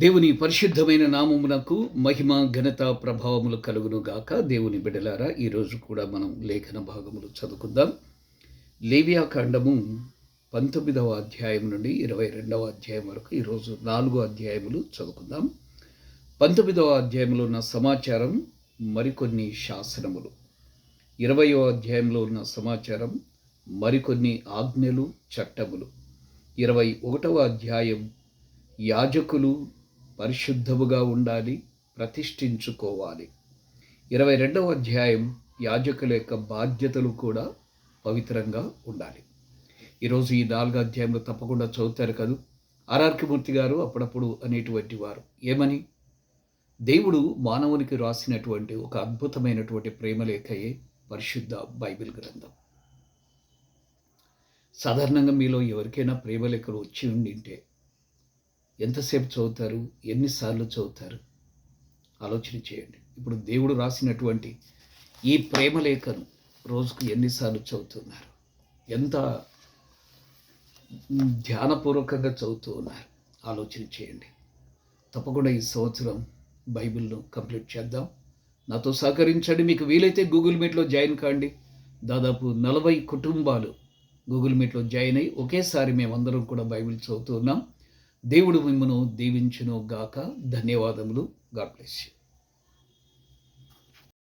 దేవుని పరిశుద్ధమైన నామమునకు మహిమ ఘనత ప్రభావములు కలుగును గాక. దేవుని బిడ్డలారా, ఈరోజు కూడా మనం లేఖన భాగములు చదువుకుందాం. లేవియా కాండము 19వ అధ్యాయం నుండి 22వ అధ్యాయం వరకు ఈరోజు 4 అధ్యాయములు చదువుకుందాం. 19వ అధ్యాయంలో ఉన్న సమాచారం మరికొన్ని శాసనములు, 20వ అధ్యాయంలో ఉన్న సమాచారం మరికొన్ని ఆజ్ఞలు, చట్టములు, 21వ అధ్యాయం యాజకులు పరిశుద్ధముగా ఉండాలి, ప్రతిష్ఠించుకోవాలి, 22వ అధ్యాయం యాజకుల యొక్క బాధ్యతలు కూడా పవిత్రంగా ఉండాలి. ఈరోజు ఈ 4 అధ్యాయంలో తప్పకుండా చదువుతారు కదా. ఆర్ఆర్కి మూర్తి గారు అప్పుడప్పుడు అనేటువంటి వారు ఏమని, దేవుడు మానవునికి రాసినటువంటి ఒక అద్భుతమైనటువంటి ప్రేమలేఖయే పరిశుద్ధ బైబిల్ గ్రంథం. సాధారణంగా మీలో ఎవరికైనా ప్రేమలేఖలు వచ్చి ఉండింటే ఎంతసేపు చదువుతారు, ఎన్నిసార్లు చదువుతారు? ఆలోచన చేయండి. ఇప్పుడు దేవుడు రాసినటువంటి ఈ ప్రేమలేఖను రోజుకు ఎన్నిసార్లు చదువుతున్నారు? ఎంత ధ్యానపూర్వకంగా చదువుతూ ఉన్నారు? ఆలోచన చేయండి. తప్పకుండా ఈ సంవత్సరం బైబిల్ను కంప్లీట్ చేద్దాం. నాతో సహకరించండి. మీకు వీలైతే గూగుల్ మీట్లో జాయిన్ కాండి. దాదాపు 40 కుటుంబాలు గూగుల్ మీట్లో జాయిన్ అయ్యి ఒకేసారి మేమందరం కూడా బైబిల్ చదువుతూ ఉన్నాం. దేవుడు మిమ్మను దీవించును గాక. ధన్యవాదములు. God bless you.